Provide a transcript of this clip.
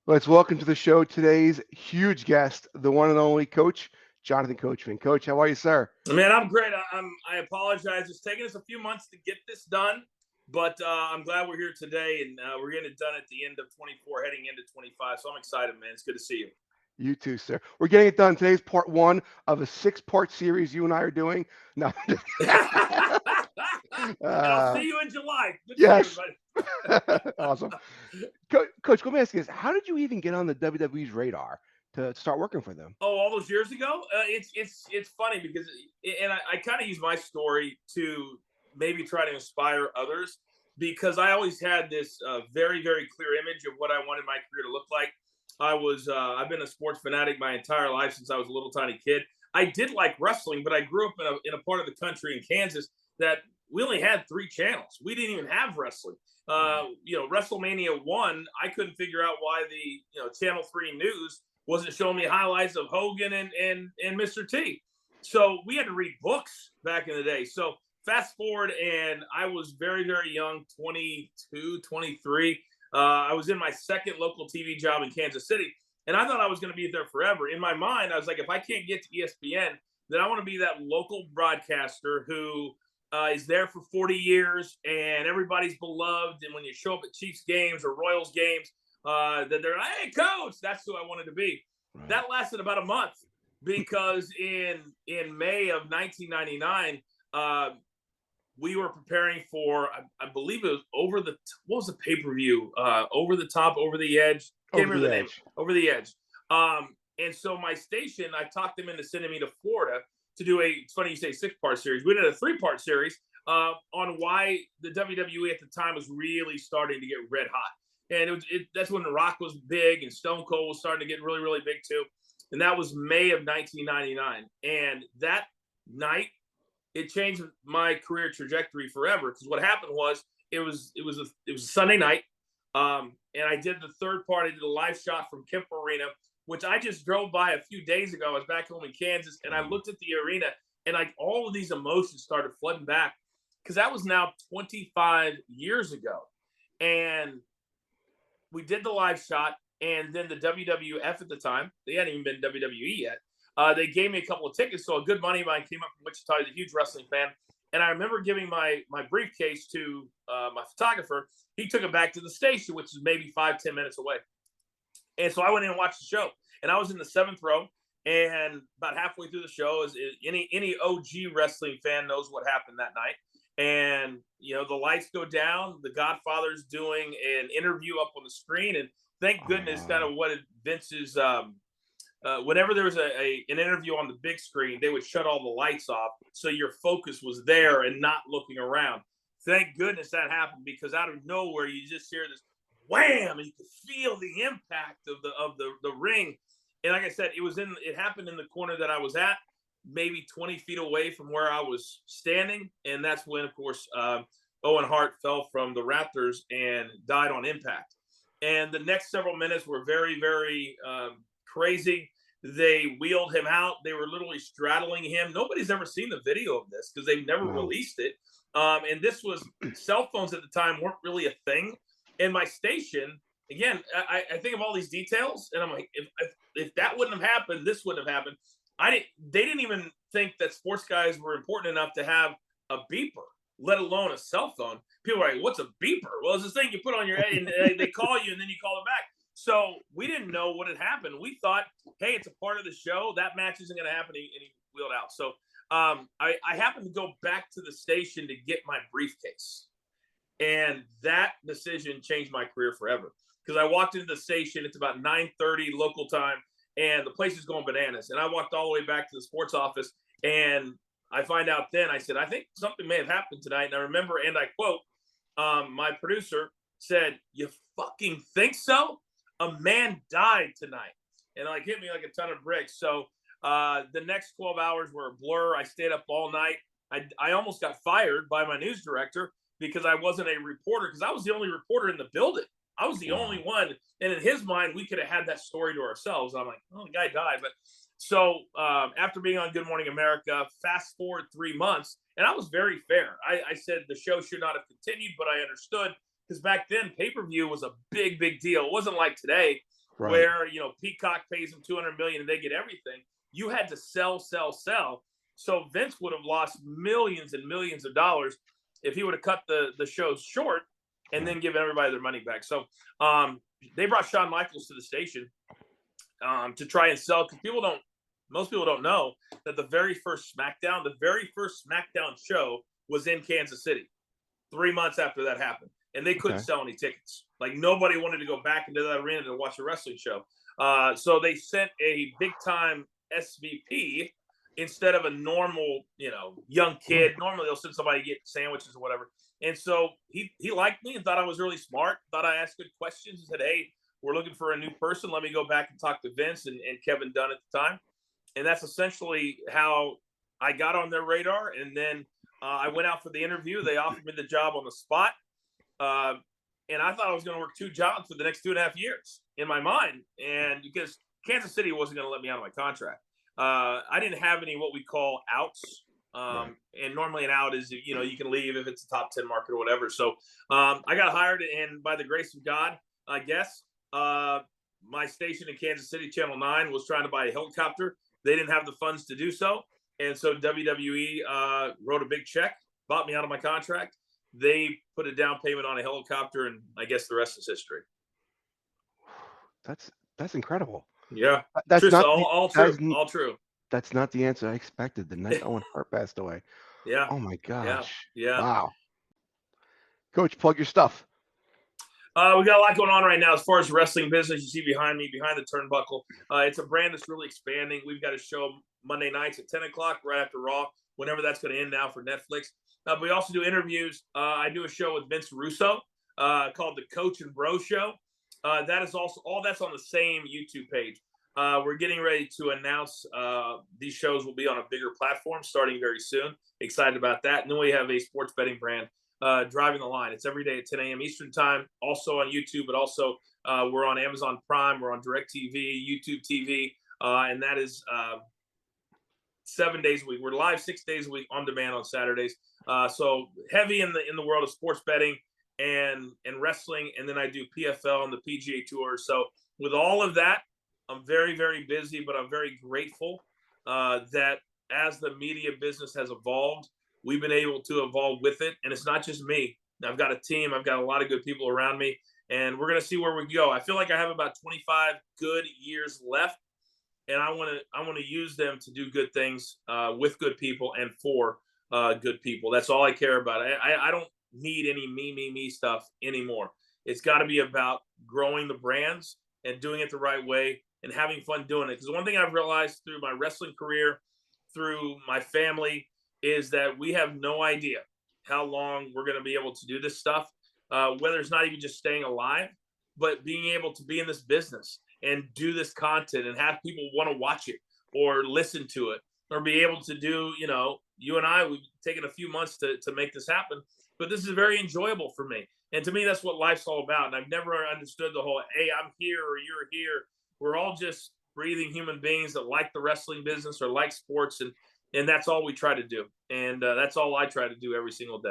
Let's welcome to the show today's huge guest, the one and only Coach Johathan Coachman. Coach, how are you, sir? Man, I'm great. I apologize. It's taken us a few months to get this done, but I'm glad we're here today, and we're getting it done at the end of 24, heading into 25. So I'm excited, man. It's good to see you. You too, sir. We're getting it done. Today's part one of a six-part series you and I are doing. No, And I'll uh, see you in July. Good to see yes, everybody. awesome. Coach, let me ask you this: how did you even get on the WWE's radar to start working for them? Oh, all those years ago? It's funny because, and I kind of use my story to maybe try to inspire others because I always had this very very clear image of what I wanted my career to look like. I've been a sports fanatic my entire life since I was a little tiny kid. I did like wrestling, but I grew up in a part of the country in Kansas that we only had three channels. We didn't even have wrestling. Right. WrestleMania 1, I couldn't figure out why the Channel 3 News wasn't showing me highlights of Hogan and Mr. T. So we had to read books back in the day. So fast forward, and I was very, very young, 22, 23. I was in my second local TV job in Kansas City, and I thought I was going to be there forever. In my mind, I was like, if I can't get to ESPN, then I want to be that local broadcaster who is there for 40 years and everybody's beloved. And when you show up at Chiefs games or Royals games, that they're like, hey, coach, that's who I wanted to be. Right. That lasted about a month because in May of 1999, we were preparing for, I believe it was what was the pay per view? Over the Top, Over the Edge. Can't Over remember the the name. edge. Over the Edge. And so my station, I talked them into sending me to Florida to do it's funny you say 6-part series. We did a 3-part series on why the WWE at the time was really starting to get red hot. And that's when The Rock was big and Stone Cold was starting to get really, really big too. And that was May of 1999. And that night, it changed my career trajectory forever. Because what happened was it was a Sunday night, and I did the third part. I did a live shot from Kemp Arena, which I just drove by a few days ago. I was back home in Kansas, and I looked at the arena, and like all of these emotions started flooding back because that was now 25 years ago, and we did the live shot, and then the WWF at the time, they hadn't even been WWE yet. They gave me a couple of tickets, so a good money of mine came up from Wichita. He's a huge wrestling fan, and I remember giving my briefcase to my photographer. He took it back to the station, which is maybe 5-10 minutes away, and so I went in and watched the show, and I was in the seventh row. And about halfway through the show, is any OG wrestling fan knows what happened that night. And the lights go down. The Godfather's doing an interview up on the screen, and thank Oh, goodness kind wow. of what Vince's. Whenever there was an interview on the big screen, they would shut all the lights off so your focus was there and not looking around. Thank goodness that happened because out of nowhere you just hear this wham, and you could feel the impact of the ring. And like I said, it happened in the corner that I was at, maybe 20 feet away from where I was standing, and that's when, of course, Owen Hart fell from the Raptors and died on impact. And the next several minutes were very, very crazy. They wheeled him out. They were literally straddling him. Nobody's ever seen the video of this because they've never No. released it. And this was cell phones at the time weren't really a thing. And my station, again, I think of all these details, and I'm like, if that wouldn't have happened, this wouldn't have happened. They didn't even think that sports guys were important enough to have a beeper, let alone a cell phone. People are like, "What's a beeper?" Well, it's this thing you put on your head, and they call you, and then you call them back. So we didn't know what had happened. We thought, "Hey, it's a part of the show. That match isn't going to happen," and he wheeled out. So I happened to go back to the station to get my briefcase, and that decision changed my career forever. Because I walked into the station, it's about 9:30 local time, and the place is going bananas. And I walked all the way back to the sports office, and I find out then, I said, I think something may have happened tonight. And I remember, and I quote, my producer said, "You fucking think so? A man died tonight." And like hit me like a ton of bricks. So the next 12 hours were a blur. I stayed up all night. I almost got fired by my news director because I wasn't a reporter, because I was the only reporter in the building. I was the only Wow. one. And in his mind, we could have had that story to ourselves. I'm like, oh, the guy died. But so after being on Good Morning America, fast forward 3 months, and I was very fair. I said the show should not have continued, but I understood because back then pay per view was a big, big deal. It wasn't like today Right. where Peacock pays them 200 million and they get everything. You had to sell, sell, sell. So Vince would have lost millions and millions of dollars if he would have cut the shows short and Right. then give everybody their money back. So they brought Shawn Michaels to the station to try and sell, because most people don't know that the very first SmackDown show was in Kansas City 3 months after that happened, and they couldn't Okay. sell any tickets. Like, nobody wanted to go back into that arena to watch a wrestling show. So they sent a big time SVP instead of a normal, young kid. Right. Normally they'll send somebody to get sandwiches or whatever. And so he liked me and thought I was really smart, thought I asked good questions. He said, "Hey, we're looking for a new person. Let me go back and talk to Vince and Kevin Dunn at the time." And that's essentially how I got on their radar. And then I went out for the interview. They offered me the job on the spot. And I thought I was going to work 2 jobs for the next 2.5 years in my mind. And because Kansas City wasn't going to let me out of my contract, I didn't have any what we call outs. Right. And normally an out is, you can leave if it's a top 10 market or whatever. So I got hired, and by the grace of God, I guess, my station in Kansas City, Channel 9, was trying to buy a helicopter. They didn't have the funds to do so. And so WWE wrote a big check, bought me out of my contract. They put a down payment on a helicopter, and I guess the rest is history. That's incredible. Yeah. That's True. not All true. All true. that's not the answer I expected the night Owen Hart passed away. Yeah. Oh my Yeah. gosh. Yeah. Wow. Coach, plug your stuff. We got a lot going on right now as far as wrestling business. You see behind me, behind the turnbuckle. It's a brand that's really expanding. We've got a show Monday nights at 10 o'clock, right after Raw, whenever that's going to end now for Netflix. But we also do interviews. I do a show with Vince Russo called The Coach and Bro Show. That is also all that's on the same YouTube page. We're getting ready to announce these shows will be on a bigger platform starting very soon. Excited about that. And then we have a sports betting brand, Driving the Line. It's every day at 10 a.m. Eastern time, also on YouTube, but also we're on Amazon Prime, we're on DirecTV, YouTube TV, and that is 7 days a week. We're live 6 days a week, on demand on Saturdays. So heavy in the world of sports betting and wrestling, and then I do PFL and the PGA Tour. So with all of that, I'm very, very busy, but I'm very grateful that as the media business has evolved, we've been able to evolve with it. And it's not just me. I've got a team. I've got a lot of good people around me, and we're going to see where we go. I feel like I have about 25 good years left, and I want to use them to do good things with good people and for good people. That's all I care about. I don't need any me stuff anymore. It's got to be about growing the brands and doing it the right way and having fun doing it. Because one thing I've realized through my wrestling career, through my family, is that we have no idea how long we're going to be able to do this stuff, whether it's not even just staying alive, but being able to be in this business and do this content and have people want to watch it or listen to it, or be able to do, you and I, we've taken a few months to make this happen, but this is very enjoyable for me. And to me, that's what life's all about. And I've never understood the whole, hey, I'm here or you're here. We're all just breathing human beings that like the wrestling business or like sports. And that's all we try to do. And that's all I try to do every single day.